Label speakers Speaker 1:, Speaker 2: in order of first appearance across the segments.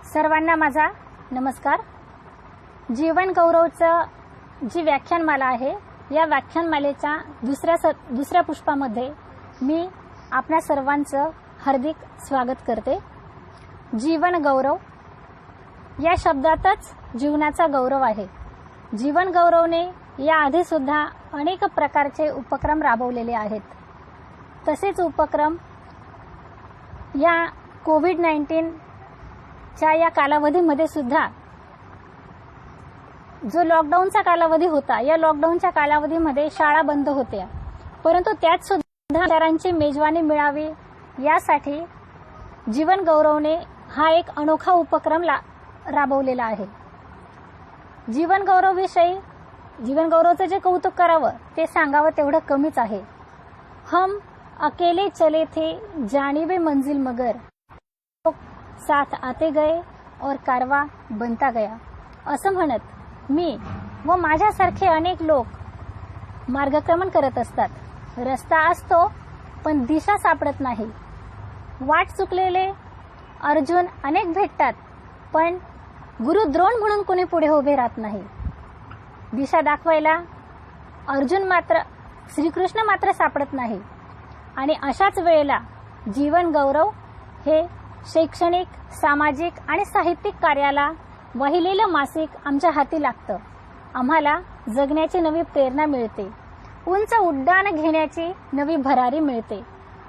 Speaker 1: सर्वांना माझा नमस्कार। जीवन गौरवचं जी व्याख्यानमाला आहे, या व्याख्यानमालेच्या दुसऱ्या पुष्पामध्ये मी आपल्या सर्वांचं हार्दिक स्वागत करते। जीवन गौरव या शब्दातच जीवनाचा गौरव आहे। जीवन गौरवने या आधी सुद्धा अनेक प्रकारचे उपक्रम राबवलेले आहेत। तसेच उपक्रम या कोविड-19 च्या या कालावधीमध्ये सुद्धा जो लॉकडाऊनचा कालावधी होता, या लॉकडाऊनच्या कालावधीमध्ये शाळा बंद होत्या, परंतु त्यात सुद्धा विचारांची मेजवानी मिळावी यासाठी जीवन गौरवने हा एक अनोखा उपक्रम राबवलेला आहे। जीवन गौरवचं जे कौतुक करावं ते सांगावं तेवढं कमीच आहे। हम अकेले चले थे जानिबे मंजिल मगर साथ आते गए और कारवा बनता गया, असं म्हणत मी व माझ्यासारखे अनेक लोक मार्गक्रमण करत असतात। रस्ता असतो पण दिशा सापडत नाही। वाट चुकलेले अर्जुन अनेक भेटतात, पण गुरु द्रोण म्हणून कोणी पुढे उभे राहत नाही। दिशा दाखवायला श्रीकृष्ण मात्र सापडत नाही। आणि अशाच वेळेला जीवन गौरव हे शैक्षणिक, सामाजिक आणि साहित्यिक कार्याला वाहिलेलं मासिक आमच्या हाती लागतं। आम्हाला जगण्याची नवी प्रेरणा मिळते, उंच उड्डाण घेण्याची नवी भरारी मिळते।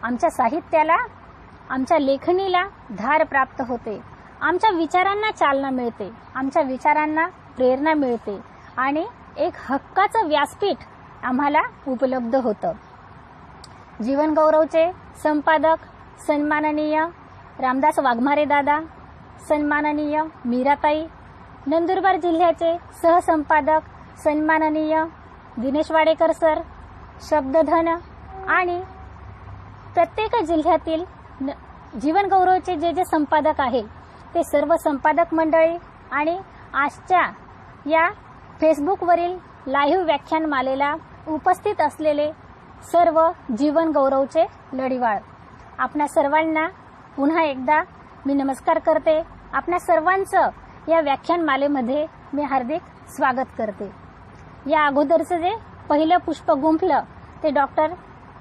Speaker 1: आमच्या साहित्याला, आमच्या लेखणीला धार प्राप्त होते, आमच्या विचारांना चालना मिळते, आमच्या विचारांना प्रेरणा मिळते आणि एक हक्काचं व्यासपीठ आम्हाला उपलब्ध होतं। जीवन गौरवचे संपादक सन्माननीय रामदास वाघमारे दादा, सन्माननीय मीराताई, नंदुरबार जिल्ह्याचे सहसंपादक सन्माननीय दिनेश वाडेकर सर, शब्दधन आणि प्रत्येक जिल्ह्यातील जीवन गौरवचे जे संपादक आहे ते सर्व संपादक मंडळी आणि आजच्या या फेसबुकवरील लाईव्ह व्याख्यानमालेला उपस्थित असलेले सर्व जीवन गौरवचे लढीवाळ, आपणा सर्वांना पुन्हा एकदा मी नमस्कार करते। आपणा सर्वांचं या व्याख्यानमालेमध्ये मी हार्दिक स्वागत करते। या अगोदरचं जे पहिलं पुष्प गुंफलं ते डॉक्टर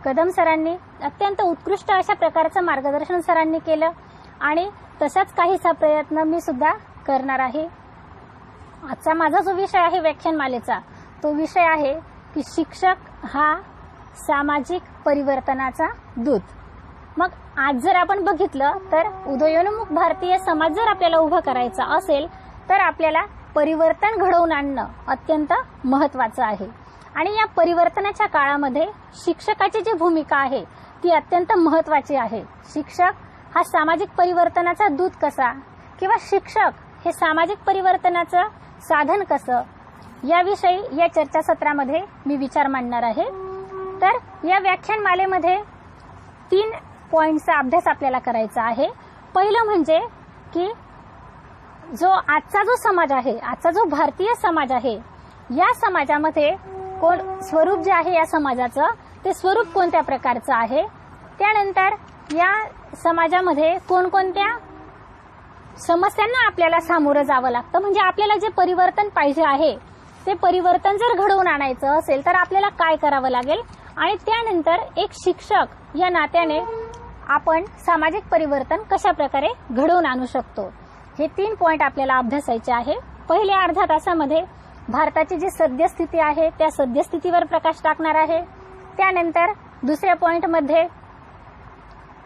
Speaker 1: कदम सरांनी अत्यंत उत्कृष्ट अशा प्रकारचं मार्गदर्शन सरांनी केलं आणि तसाच काहीसा प्रयत्न मी सुद्धा करणार आहे। आजचा माझा जो विषय आहे व्याख्यानमालेचा, तो विषय आहे की शिक्षक हा सामाजिक परिवर्तनाचा दूत। मग आज जर आपण बघितलं तर उदयोन्मुख भारतीय समाज जर आपल्याला उभा करायचा असेल तर आपल्याला परिवर्तन घडवून आणणं अत्यंत महत्त्वाचं आहे। आणि या परिवर्तनाच्या काळामध्ये शिक्षकाची जी भूमिका आहे ती अत्यंत महत्त्वाची आहे। शिक्षक हा सामाजिक परिवर्तनाचा दूत कसा, किंवा शिक्षक हे सामाजिक परिवर्तनाचं साधन कसं, याविषयी या चर्चासत्रामध्ये मी विचार मांडणार आहे। तर या व्याख्यानमालेमध्ये 3 पॉइंटचा अभ्यास आपल्याला करायचा आहे। पहिलं म्हणजे की आजचा जो समाज आहे, आजचा जो भारतीय समाज आहे, या समाजामध्ये स्वरूप जे आहे या समाजाचं ते स्वरूप कोणत्या प्रकारचं आहे। त्यानंतर या समाजामध्ये कोणकोणत्या समस्यांना आपल्याला सामोरं जावं लागतं, म्हणजे आपल्याला जे परिवर्तन पाहिजे आहे ते परिवर्तन जर घडवून आणायचं असेल तर आपल्याला काय करावं लागेल, आणि त्यानंतर एक शिक्षक या नात्याने आपण सामाजिक परिवर्तन कशा प्रकारे घडवून आणू शकतो, हे 3 पॉइंट आपल्याला अभ्यासायचे आहे। पहिल्या अर्ध्या तासामध्ये भारताची जी सद्यस्थिती आहे त्या सद्यस्थितीवर प्रकाश टाकणार आहे। त्यानंतर दुसऱ्या पॉइंटमध्ये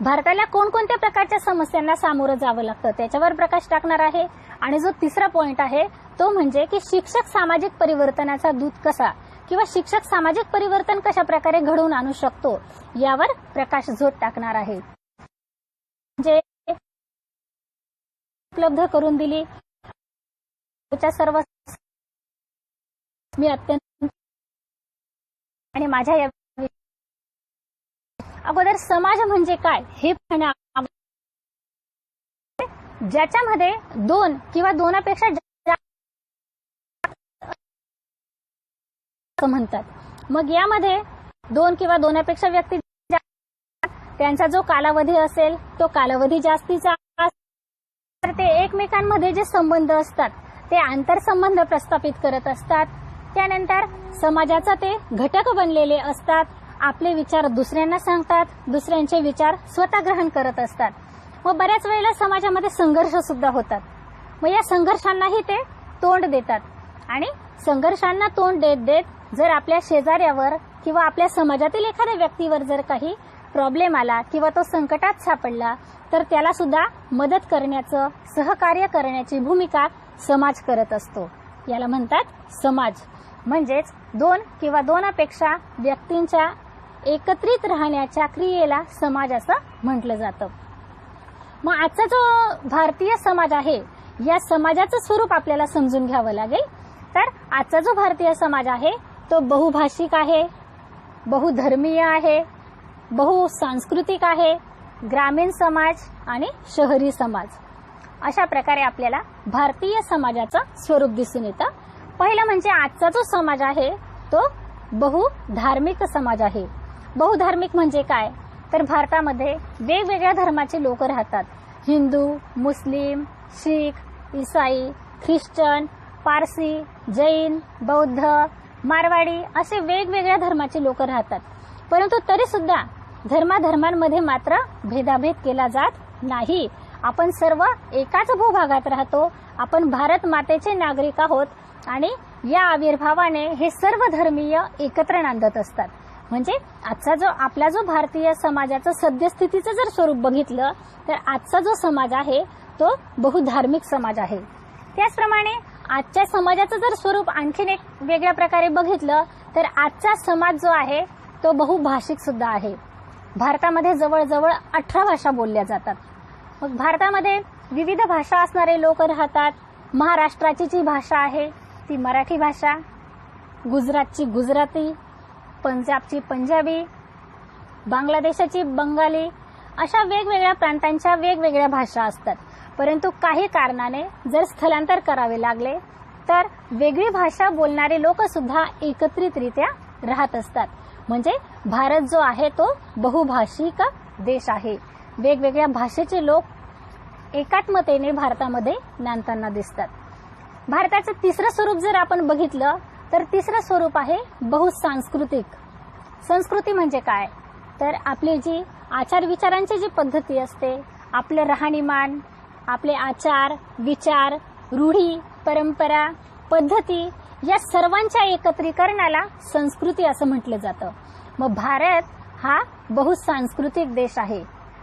Speaker 1: भारताला कोणकोणत्या प्रकारच्या समस्यांना सामोरं जावं लागतं त्याच्यावर प्रकाश टाकणार आहे। आणि जो तिसरा पॉइंट आहे तो म्हणजे की शिक्षक सामाजिक परिवर्तनाचा दूत कसा, किंवा शिक्षक सामाजिक परिवर्तन कशा प्रकारे घडवून आणू शकतो यावर प्रकाश झोत टाकणार आहे। जे उपलब्ध करून दिली सर्व मी अत्यंत आणि माझ्या या अगोदर समाज म्हणजे काय हे ज्याच्यामध्ये 2 किंवा 2पेक्षा म्हणतात। मग यामध्ये 2 किंवा 2पेक्षा व्यक्ती त्यांचा जो कालावधी असेल तो कालावधी जास्तीचा, तर ते एकमेकांमध्ये जे संबंध असतात ते आंतरसंबंध प्रस्थापित करत असतात. त्यानंतर समाजाचा ते घटक बनलेले असतात. आपले विचार दुसऱ्यांना सांगतात, दुसऱ्यांचे विचार स्वतः ग्रहण करत असतात. व बऱ्याच वेळेला समाजामध्ये संघर्ष सुद्धा होतात. मग या संघर्षांनाही ते तोंड देतात आणि संघर्षांना तोंड देत देत जर आपल्या शेजाऱ्यावर किंवा आपल्या समाजातील एखाद्या व्यक्तीवर जर काही प्रॉब्लेम आला किंवा तो संकटात सापडला तर त्याला सुद्धा मदत करण्याचं, सहकार्य करण्याची भूमिका समाज करत असतो. याला म्हणतात समाज. म्हणजेच दोन किंवा दोनपेक्षा व्यक्तींच्या एकत्रित राहण्याच्या क्रियेला समाज असं म्हटलं जातं. मग आजचा जो भारतीय समाज आहे या समाजाचं स्वरूप आपल्याला समजून घ्यावं लागेल. तर आजचा जो भारतीय समाज आहे तो बहुभाषिक आहे, बहुधर्मीय आहे, बहुसांस्कृतिक आहे, ग्रामीण समाज आणि शहरी समाज, अशा प्रकारे आपल्याला भारतीय समाजाचं स्वरूप दिसून येतं. पहिलं म्हणजे आजचा जो समाज आहे तो बहुधार्मिक समाज आहे. बहुधार्मिक म्हणजे काय, तर भारतामध्ये वेगवेगळ्या धर्माचे लोक राहतात. हिंदू, मुस्लिम, शीख, ईसाई, ख्रिश्चन, पारसी, जैन, बौद्ध, मारवाडी असे वेगवेगळ्या धर्माचे लोक राहतात. परंतु तरी सुद्धा धर्माधर्मांमध्ये मात्र भेदाभेद केला जात नाही. आपण सर्व एकाच भूभागात राहतो. आपण भारत मातेचे नागरिक आहोत आणि या आविर्भावाने हे सर्व धर्मीय एकत्र नांदत असतात. म्हणजे आपला जो भारतीय समाजाचं सद्यस्थितीचं जर स्वरूप बघितलं तर आजचा जो समाज आहे तो बहुधार्मिक समाज आहे. त्याचप्रमाणे आजच्या समाजाचं जर स्वरूप आणखीन एक वेगळ्या प्रकारे बघितलं तर आजचा समाज जो आहे तो बहुभाषिक सुद्धा आहे. भारतामध्ये जवळजवळ 18 भाषा बोलल्या जातात. मग भारतामध्ये विविध भाषा असणारे लोक राहतात. महाराष्ट्राची जी भाषा आहे ती मराठी भाषा, गुजरातची गुजराती, पंजाबची पंजाबी, बांगलादेशाची बंगाली, अशा वेगवेगळ्या प्रांतांच्या वेगवेगळ्या भाषा असतात. परंतु काही कारणाने जर स्थलांतर करावे लागले तर वेगळी भाषा बोलणारे लोक सुद्धा एकत्रितरित्या राहत असतात. म्हणजे भारत जो आहे तो बहुभाषिक देश आहे. वेगवेगळ्या भाषेचे लोक एकात्मतेने भारतामध्ये नांदताना दिसतात. भारताचं तिसरं स्वरूप जर आपण बघितलं तर तिसरं स्वरूप आहे बहुसांस्कृतिक. संस्कृती म्हणजे काय, तर आपली जी आचार विचारांची जी पद्धती असते, आपलं राहणीमान, आपले आचार विचार, रूढी परंपरा, पद्धती, या सर्वांच्या एकत्रीकरणाला संस्कृती असं म्हटलं जातं. मग भारत हा बहुसांस्कृतिक देश आहे.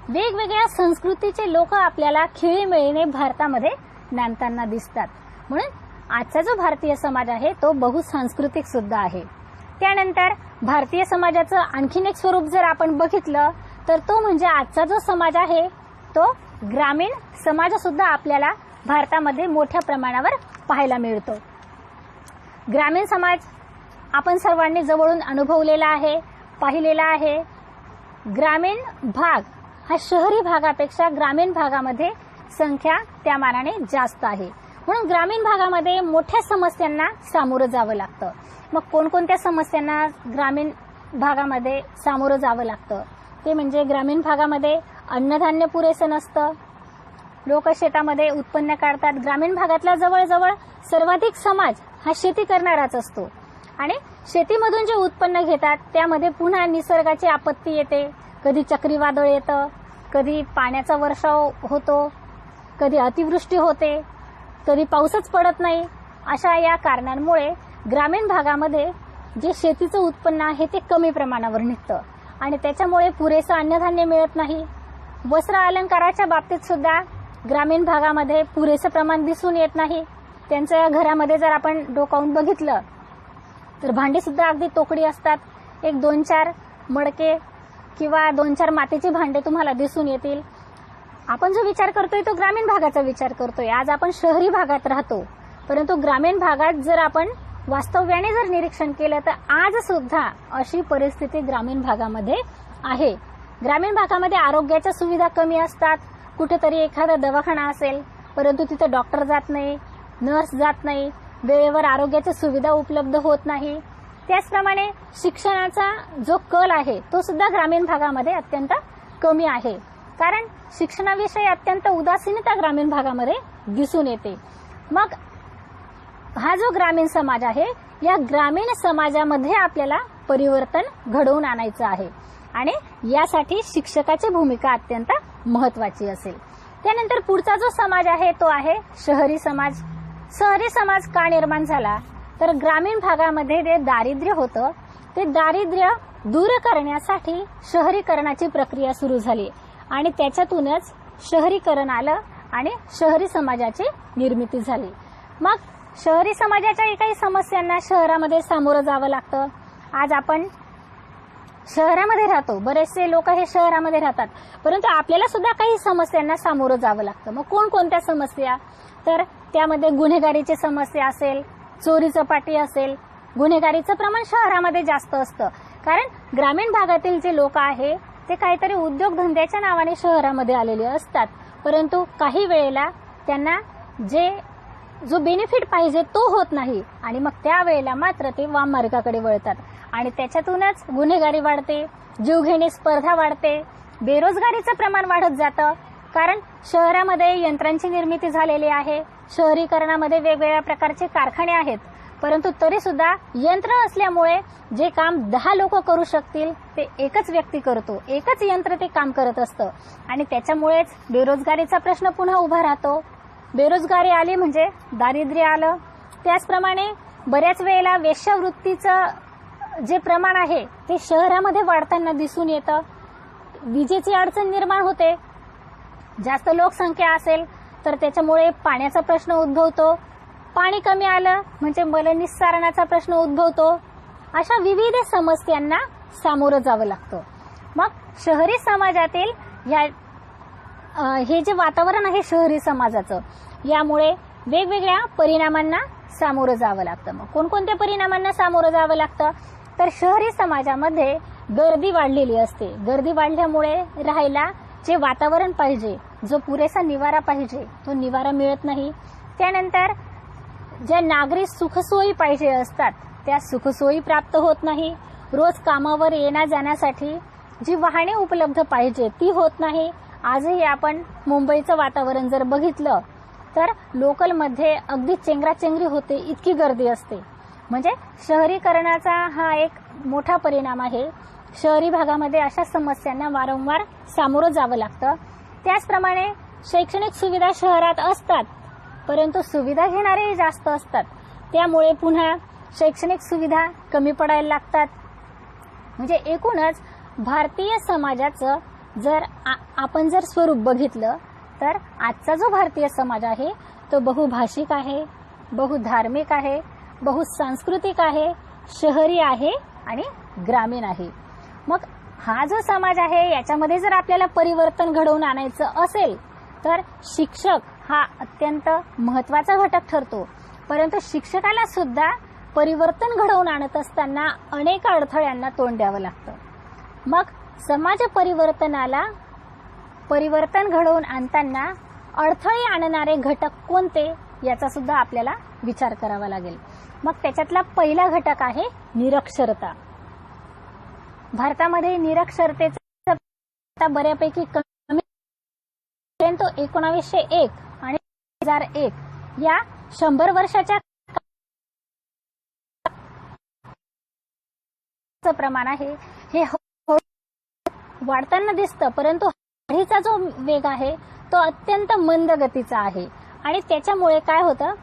Speaker 1: वेगवेगळ्या संस्कृतीचे लोक आपल्याला खेळीमेळीने भारतामध्ये नांदताना दिसतात. म्हणून आजचा जो भारतीय समाज आहे तो बहुसांस्कृतिक सुद्धा आहे. त्यानंतर भारतीय समाजाचं आणखीन एक स्वरूप जर आपण बघितलं तर तो म्हणजे आजचा जो समाज आहे तो ग्रामीण समाज सुद्धा आपल्याला भारतामध्ये मोठ्या प्रमाणावर पाहायला मिळतो. ग्रामीण समाज आपण सर्वांनी जवळून अनुभवलेला आहे, पाहिलेला आहे. ग्रामीण भाग हा शहरी भागापेक्षा ग्रामीण भागामध्ये संख्या त्या मानाने जास्त आहे. म्हणून ग्रामीण भागामध्ये मोठ्या समस्यांना सामोरं जावं लागतं. मग कोणकोणत्या समस्यांना ग्रामीण भागामध्ये सामोरं जावं लागतं ते म्हणजे ग्रामीण भागामध्ये अन्नधान्य पुरेसं नसतं. लोक शेतामध्ये उत्पन्न काढतात. ग्रामीण भागातला जवळजवळ सर्वाधिक समाज हा शेती करणाराच असतो आणि शेतीमधून जे उत्पन्न घेतात त्यामध्ये पुन्हा निसर्गाची आपत्ती येते. कधी चक्रीवादळ येतं, कधी पाण्याचा वर्षाव होतो, कधी अतिवृष्टी होते, कधी पाऊसच पडत नाही. अशा या कारणांमुळे ग्रामीण भागामध्ये जे शेतीचं उत्पन्न आहे ते कमी प्रमाणावर निघतं आणि त्याच्यामुळे पुरेसं अन्नधान्य मिळत नाही. वस्त्र अलंकाराच्या बाबतीत सुद्धा ग्रामीण भागामध्ये पुरेसं प्रमाण दिसून येत नाही. त्यांच्या घरामध्ये जर आपण डोकावून बघितलं तर भांडी सुद्धा अगदी तोकडी असतात. एक 2-4 मडके किंवा 2-4 मातीचे भांडे तुम्हाला दिसून येतील. आपण जो विचार करतोय तो ग्रामीण भागाचा विचार करतोय. आज आपण शहरी भागात राहतो, परंतु ग्रामीण भागात जर आपण वास्तव्याने जर निरीक्षण केलं तर आज सुद्धा अशी परिस्थिती ग्रामीण भागामध्ये आहे. ग्रामीण भागामध्ये आरोग्याच्या सुविधा कमी असतात. कुठेतरी एखादा दवाखाना असेल परंतु तिथे डॉक्टर जात नाही, नर्स जात नाही, वेळेवर आरोग्याच्या सुविधा उपलब्ध होत नाही. त्याचप्रमाणे शिक्षणाचा जो कल आहे तो सुद्धा ग्रामीण भागामध्ये अत्यंत कमी आहे, कारण शिक्षणाविषयी अत्यंत उदासीनता ग्रामीण भागामध्ये दिसून येते. मग हा जो ग्रामीण समाज आहे, या ग्रामीण समाजामध्ये आपल्याला परिवर्तन घडवून आणायचं आहे आणि यासाठी शिक्षकाची भूमिका अत्यंत महत्वाची असेल. त्यानंतर पुढचा जो समाज आहे तो आहे शहरी समाज. शहरी समाज का निर्माण झाला, तर ग्रामीण भागामध्ये जे दारिद्र्य होतं ते दारिद्र्य दूर करण्यासाठी शहरीकरणाची प्रक्रिया सुरू झाली आणि त्याच्यातूनच शहरीकरण आलं आणि शहरी समाजाची निर्मिती झाली. मग शहरी समाजाच्या काही समस्यांना शहरामध्ये सामोरं जावं लागतं. आज आपण शहरामध्ये राहतो, बरेचसे लोक हे शहरामध्ये राहतात, परंतु आपल्याला सुद्धा काही समस्यांना सामोरं जावं लागतं. मग कोणकोणत्या समस्या, तर त्यामध्ये गुन्हेगारीची समस्या असेल, चोरी चपाटी असेल. गुन्हेगारीचं प्रमाण शहरामध्ये जास्त असतं, कारण ग्रामीण भागातील जे लोक आहे ते काहीतरी उद्योगधंद्याच्या नावाने शहरामध्ये आलेले असतात, परंतु काही वेळेला त्यांना जो बेनिफिट पाहिजे तो होत नाही आणि मग त्यावेळेला मात्र ते वाम मार्गाकडे वळतात आणि त्याच्यातूनच गुन्हेगारी वाढते, जीवघेणी स्पर्धा वाढते, बेरोजगारीचं प्रमाण वाढत जातं. कारण शहरामध्ये यंत्रांची निर्मिती झालेली आहे, शहरीकरणामध्ये वेगवेगळ्या प्रकारचे कारखाने आहेत, परंतु तरी सुद्धा यंत्र असल्यामुळे जे काम 10 लोक करू शकतील ते एकच व्यक्ती करतो, एकच यंत्र ते काम करत असतं आणि त्याच्यामुळेच बेरोजगारीचा प्रश्न पुन्हा उभा राहतो. बेरोजगारी आली म्हणजे दारिद्र्य आलं. त्याचप्रमाणे बऱ्याच वेळेला वेश्यावृत्तीचं जे प्रमाण आहे ते शहरामध्ये वाढताना दिसून येतं. विजेची अडचण निर्माण होते. जास्त लोकसंख्या असेल तर त्याच्यामुळे पाण्याचा प्रश्न उद्भवतो. पाणी कमी आलं म्हणजे मलनिस्सारणाचा प्रश्न उद्भवतो. अशा विविध समस्यांना सामोरं जावं लागतं. मग शहरी समाजातील हे जे वातावरण आहे शहरी समाजाचं, यामुळे वेगवेगळ्या परिणामांना सामोरं जावं लागतं. मग कोणकोणत्या परिणामांना सामोरं जावं लागतं, तर शहरी समाजामध्ये गर्दी वाढलेली असते. गर्दी वाढल्यामुळे राहायला जे वातावरण पाहिजे, जो पुरेसा निवारा पाहिजे, तो निवारा मिळत नाही. त्यानंतर ज्या नागरी सुखसोयी पाहिजे असतात त्या सुखसोयी प्राप्त होत नाही. रोज कामावर येण्या जाण्यासाठी जी वाहने उपलब्ध पाहिजे ती होत नाही. आजही आपण मुंबईचं वातावरण जर बघितलं तर लोकलमध्ये अगदी चेंगराचेंगरी होते, इतकी गर्दी असते. म्हणजे शहरीकरणाचा हा एक मोठा परिणाम आहे. शहरी भागामध्ये अशा समस्यांना वारंवार सामोरं जावं लागतं. त्याचप्रमाणे शैक्षणिक सुविधा शहरात असतात, परंतु सुविधा घेणारेही जास्त असतात, त्यामुळे पुन्हा शैक्षणिक सुविधा कमी पडायला लागतात. म्हणजे एकूणच भारतीय समाजाचं जर आपण जर स्वरूप बघितलं तर आजचा जो भारतीय समाज आहे तो बहुभाषिक आहे, बहुधार्मिक आहे, बहुसांस्कृतिक आहे, शहरी आहे आणि ग्रामीण आहे. मग हा जो समाज आहे याच्यामध्ये जर आपल्याला परिवर्तन घडवून आणायचं असेल तर शिक्षक हा अत्यंत महत्वाचा घटक ठरतो. परंतु शिक्षकाला सुद्धा परिवर्तन घडवून आणत असताना अनेक अडथळ्यांना तोंड द्यावं लागतं. मग समाज परिवर्तनाला परिवर्तन घडवून आणताना अडथळे आणणारे घटक कोणते याचा सुद्धा आपल्याला विचार करावा लागेल. मग त्याच्यातला पहिला घटक आहे निरक्षरता. भारतामध्ये निरक्षरतेचा बऱ्यापैकी कमी, परंतु 1901 आणि 2001 या 100 वर्षाच्या प्रमाण आहे हे वाढताना दिसतं, परंतु वाढीचा जो वेग आहे तो अत्यंत मंद गतीचा आहे आणि त्याच्यामुळे काय होतं,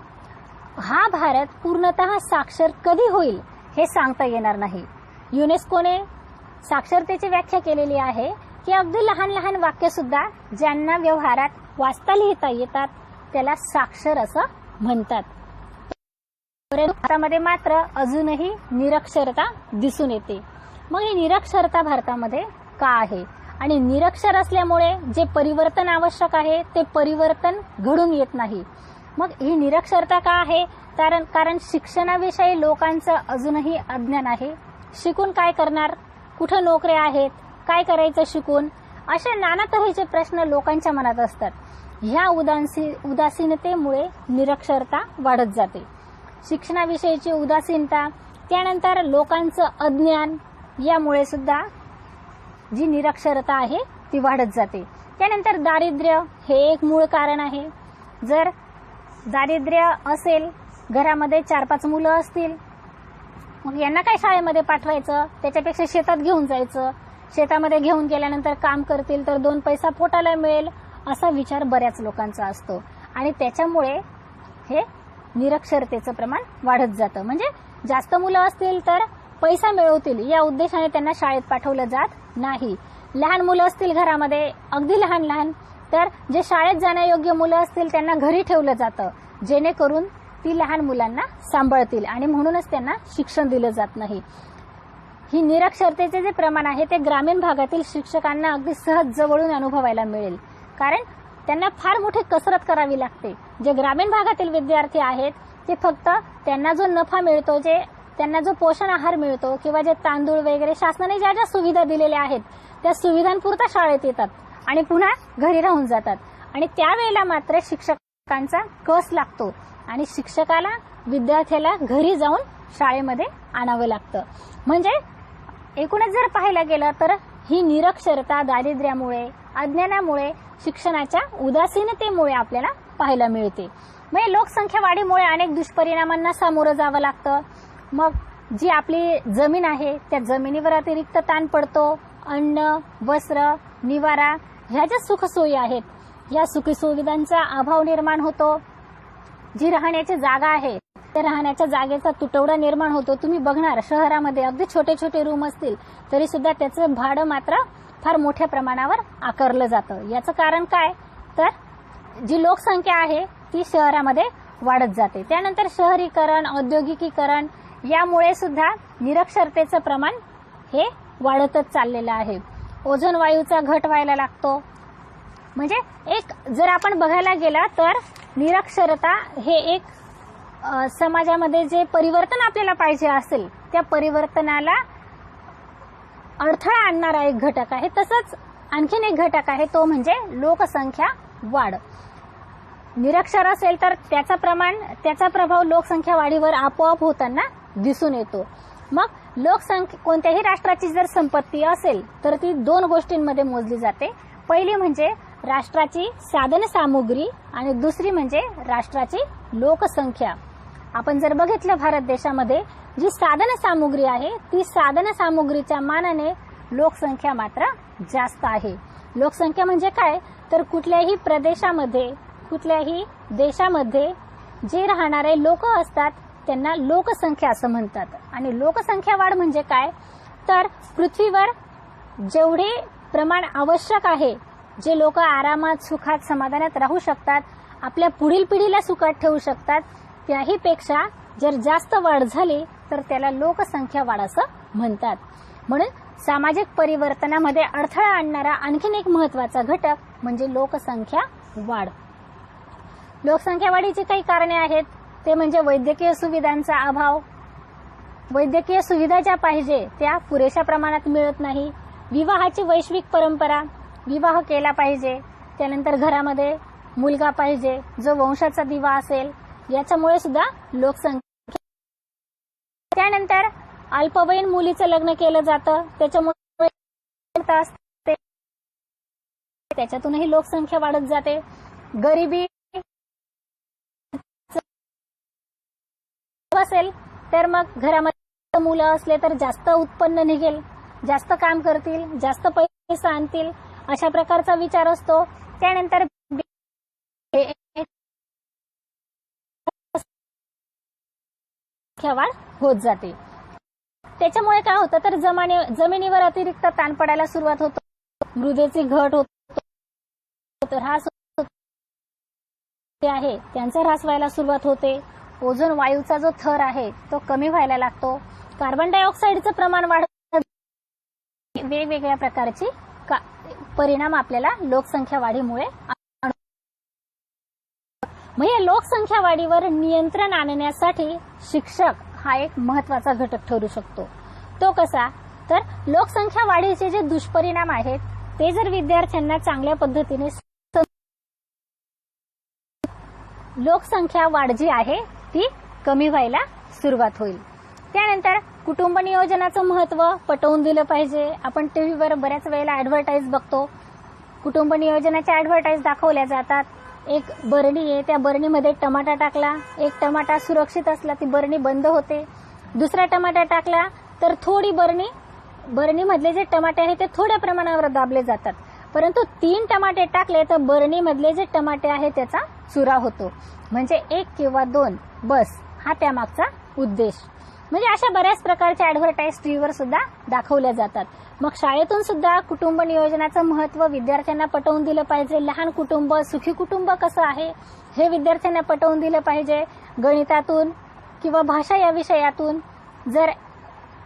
Speaker 1: हा भारत पूर्णतः साक्षर कधी होईल हे सांगता येणार नाही. युनेस्कोने साक्षरतेची व्याख्या केलेली आहे की अगदी लहान लहान वाक्य सुद्धा ज्यांना व्यवहारात वाचता लिहिता येतात त्याला साक्षर असं म्हणतात. परंतु भारतामध्ये मात्र अजूनही निरक्षरता दिसून येते. मग ही निरक्षरता भारतामध्ये का आहे आणि निरक्षर असल्यामुळे जे परिवर्तन आवश्यक आहे ते परिवर्तन घडून येत नाही. मग ही निरक्षरता का आहे, कारण शिक्षणाविषयी लोकांचं अजूनही अज्ञान आहे. शिकून काय करणार, कुठं नोकऱ्या आहेत, काय करायचं शिकून, असे नाना तऱ्हेचे प्रश्न लोकांच्या मनात असतात. ह्या उदासीनतेमुळे निरक्षरता वाढत जाते. शिक्षणाविषयीची उदासीनता, त्यानंतर लोकांचं अज्ञान, यामुळे सुद्धा जी निरक्षरता आहे ती वाढत जाते. त्यानंतर दारिद्र्य हे एक मूळ कारण आहे. जर दारिद्र्य असेल, घरामध्ये 4-5 मुलं असतील, मग यांना काय शाळेमध्ये पाठवायचं, त्याच्यापेक्षा शेतात घेऊन जायचं. शेतामध्ये घेऊन गेल्यानंतर काम करतील तर 2 पैसा पोटाला मिळेल, असा विचार बऱ्याच लोकांचा असतो. आणि त्याच्यामुळे हे निरक्षरतेचं प्रमाण वाढत जातं. म्हणजे जास्त मुलं असतील तर पैसा मिळवतील या उद्देशाने त्यांना शाळेत पाठवलं जात नाही. लहान मुलं असतील घरामध्ये, अगदी लहान लहान, तर जे शाळेत जाण्यायोग्य मुलं असतील त्यांना घरी ठेवलं जातं, जेणेकरून ती लहान मुलांना सांभाळतील आणि म्हणूनच त्यांना शिक्षण दिलं जात नाही. ही निरक्षरतेचे जे प्रमाण आहे ते ग्रामीण भागातील शिक्षकांना अगदी सहज जवळून अनुभवायला मिळेल, कारण त्यांना फार मोठी कसरत करावी लागते. जे ग्रामीण भागातील विद्यार्थी आहेत ते फक्त त्यांना जो नफा मिळतो, जे त्यांना जो पोषण आहार मिळतो किंवा जे तांदूळ वगैरे शासनाने ज्या ज्या सुविधा दिलेल्या आहेत त्या सुविधांपुरता शाळेत येतात आणि पुन्हा घरी राहून जातात. आणि त्यावेळेला मात्र शिक्षकांचा कस लागतो आणि शिक्षकाला विद्यार्थ्याला घरी जाऊन शाळेमध्ये आणावं लागतं. म्हणजे एकूणच जर पाहायला गेलं तर ही निरक्षरता दारिद्र्यामुळे, अज्ञानामुळे, शिक्षणाच्या उदासीनतेमुळे आपल्याला पाहायला मिळते. म्हणजे लोकसंख्या वाढीमुळे अनेक दुष्परिणामांना सामोरं जावं लागतं. मग जी आपली जमीन आहे त्या जमिनीवर अतिरिक्त ताण पडतो. अन्न, वस्त्र, निवारा ह्या ज्या सुखसोयी आहेत या सुखसुविधांचा अभाव निर्माण होतो. जी राहण्याची जागा आहे त्या राहण्याच्या जागेचा तुटवडा निर्माण होतो. तुम्ही बघणार शहरामध्ये अगदी छोटे छोटे रूम असतील तरी सुद्धा त्याचं भाडं मात्र फार मोठ्या प्रमाणावर आकारलं जातं. याचं कारण काय, तर जी लोकसंख्या आहे ती शहरामध्ये वाढत जाते. त्यानंतर शहरीकरण, औद्योगिकीकरण यामुळे सुद्धा निरक्षरतेचं प्रमाण हे वाढतच चाललेलं आहे. ओझोन वायूचा घट व्हायला लागतो. म्हणजे एक जर आपण बघायला गेला तर निरक्षरता हे एक समाजामध्ये जे परिवर्तन आपल्याला पाहिजे असेल त्या परिवर्तनाला अडथळा आणणारा एक घटक आहे. तसंच आणखीन एक घटक आहे, तो म्हणजे लोकसंख्या वाढ. निरक्षर असेल तर त्याचा प्रभाव लोकसंख्या वाढीवर आपोआप होताना दिसून येतो. मग लोकसंख्या कोणत्याही राष्ट्राची जर संपत्ती असेल तर ती 2 गोष्टींमध्ये मोजली जाते. पहिली म्हणजे राष्ट्राची साधन सामुग्री आणि दुसरी म्हणजे राष्ट्राची लोकसंख्या. आपण जर बघितलं भारत देशामध्ये जी साधन सामुग्री आहे ती साधन सामुग्रीच्या मानाने लोकसंख्या मात्र जास्त आहे. लोकसंख्या म्हणजे काय, तर कुठल्याही प्रदेशामध्ये, कुठल्याही देशामध्ये जे राहणारे लोक असतात त्यांना लोकसंख्या असं म्हणतात. आणि लोकसंख्या वाढ म्हणजे काय, तर पृथ्वीवर जेवढे प्रमाण आवश्यक आहे, जे लोक आरामात, सुखात, समाधानात राहू शकतात, आपल्या पुढील पिढीला सुखात ठेवू शकतात, त्याही पेक्षा जर जास्त वाढ झाली तर त्याला लोकसंख्या वाढ असं म्हणतात. म्हणून सामाजिक परिवर्तनामध्ये अडथळा आणणारा आणखीन एक महत्त्वाचा घटक म्हणजे लोकसंख्या वाढ. लोकसंख्या वाढीची काही कारणे आहेत, ते म्हणजे वैद्यकीय सुविधांचा अभाव. वैद्यकीय सुविधा ज्या पाहिजे त्या पुरेशा प्रमाणात मिळत नाही. विवाहाची वैश्विक परंपरा, विवाह केला पाहिजे, त्यानंतर घरामध्ये मुलगा पाहिजे जो वंशाचा दिवा असेल, याच्यामुळे सुद्धा लोकसंख्या. त्यानंतर अल्पवयीन मुलीचं लग्न केलं जातं, त्याच्यामुळे त्याच्यातूनही लोकसंख्या वाढत जाते. गरिबी असेल तर मग घरामध्ये मुलं असले तर जास्त उत्पन्न निघेल, जास्त काम करतील, जास्त पैसा आणतील, अशा प्रकारचा विचार असतो. त्यानंतर वाढ होत जाते. त्याच्यामुळे काय होतं तर जमिनीवर अतिरिक्त ताण पडायला सुरुवात होतो, मृदेची घट होते, ऱ्हास आहे त्यांचा ऱ्हास व्हायला सुरुवात होते. ओझोन वायूचा जो थर आहे तो कमी व्हायला लागतो. कार्बन डायऑक्साईडचं प्रमाण वाढत, वेगवेगळ्या प्रकारची परिणाम आपल्याला लोकसंख्या वाढीमुळे. म्हणजे लोकसंख्या वाढीवर नियंत्रण आणण्यासाठी शिक्षक हा एक महत्त्वाचा घटक ठरू शकतो. तो कसा, तर लोकसंख्या वाढीचे जे दुष्परिणाम आहेत ते जर विद्यार्थ्यांना चांगल्या पद्धतीने, लोकसंख्या वाढ जी आहे ती कमी व्हायला सुरुवात होईल. त्यानंतर कुटुंब नियोजनाचं महत्त्व पटवून दिलं पाहिजे. आपण टीव्हीवर बऱ्याच वेळेला ॲडव्हर्टाईज बघतो कुटुंब नियोजनाच्या ॲडव्हर्टाईज दाखवल्या जातात. एक बरणी आहे, त्या बरणीमध्ये टमाटा टाकला, एक टमाटा सुरक्षित असला ती बरणी बंद होते, दुसरा टमाटा टाकला तर थोडी बरणीमधले जे टमाटे आहेत ते थोड्या प्रमाणावर दाबले जातात, परंतु 3 टमाटे टाकले तर बरणीमधले जे टमाटे आहेत त्याचा चुरा होतो. म्हणजे 1 किंवा 2 बस, हा त्यामागचा उद्देश. म्हणजे अशा बऱ्याच प्रकारच्या ॲडव्हर्टाईज टीव्हीवर सुद्धा दाखवल्या जातात. मग शाळेतून सुद्धा कुटुंब नियोजनाचं महत्त्व विद्यार्थ्यांना पटवून दिलं पाहिजे. लहान कुटुंब, सुखी कुटुंब कसं आहे हे विद्यार्थ्यांना पटवून दिलं पाहिजे. गणितातून किंवा भाषा या विषयातून जर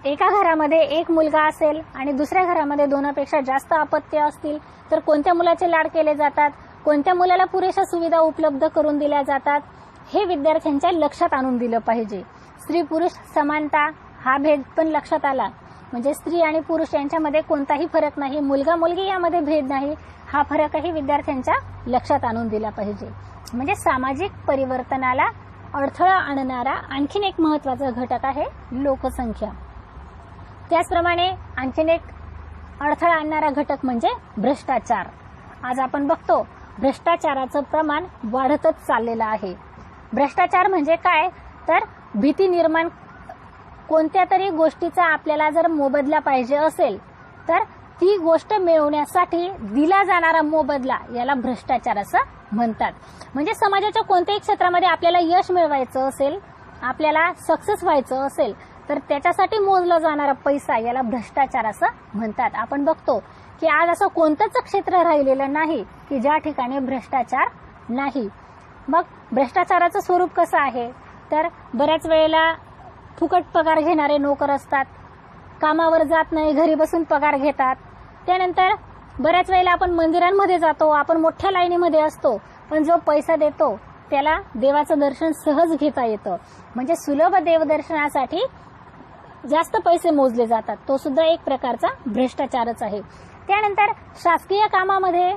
Speaker 1: एका घरामध्ये एक मुलगा असेल आणि दुसऱ्या घरामध्ये 2पेक्षा जास्त अपत्य असतील तर कोणत्या मुलाचे लाड केले जातात, कोणत्या मुलाला पुरेशा सुविधा उपलब्ध करून दिल्या जातात, हे विद्यार्थ्यांच्या लक्षात आणून दिलं पाहिजे. स्त्री पुरुष समानता हा भेद पण लक्षात आला, म्हणजे स्त्री आणि पुरुष यांच्यामध्ये कोणताही फरक नाही, मुलगा मुलगी यामध्ये भेद नाही, हा फरकही विद्यार्थ्यांच्या लक्षात आणून दिला पाहिजे. म्हणजे सामाजिक परिवर्तनाला अडथळा आणणारा आणखीन एक महत्त्वाचा घटक आहे लोकसंख्या. त्याचप्रमाणे आणखीन एक अडथळा आणणारा घटक म्हणजे भ्रष्टाचार. आज आपण बघतो भ्रष्टाचाराचं प्रमाण वाढतच चाललेलं आहे. भ्रष्टाचार म्हणजे काय तर भीती निर्माण, कोणत्या तरी गोष्टीचा आपल्याला जर मोबदला पाहिजे असेल तर ती गोष्ट मिळवण्यासाठी दिला जाणारा मोबदला याला भ्रष्टाचार असं म्हणतात. म्हणजे समाजाच्या कोणत्याही क्षेत्रामध्ये आपल्याला यश मिळवायचं असेल, आपल्याला सक्सेस व्हायचं असेल तर त्याच्यासाठी मोजला जाणारा पैसा याला भ्रष्टाचार असं म्हणतात. आपण बघतो की आज असं कोणतंच क्षेत्र राहिलेलं नाही की ज्या ठिकाणी भ्रष्टाचार नाही. मग भ्रष्टाचाराचं स्वरूप कसं आहे तर बऱ्याच वेळेला फुकट पगार घेणारे नोकर असतात, कामावर जात नाही, घरी बसून पगार घेतात. त्यानंतर बऱ्याच वेळेला आपण मंदिरांमध्ये जातो, आपण मोठ्या लाईनीमध्ये असतो, पण जो पैसा देतो त्याला देवाचं दर्शन सहज घेता येतं. म्हणजे सुलभ देवदर्शनासाठी जास्त पैसे मोजले जातात, तो सुद्धा एक प्रकारचा भ्रष्टाचारच आहे. त्यानंतर शासकीय कामामध्ये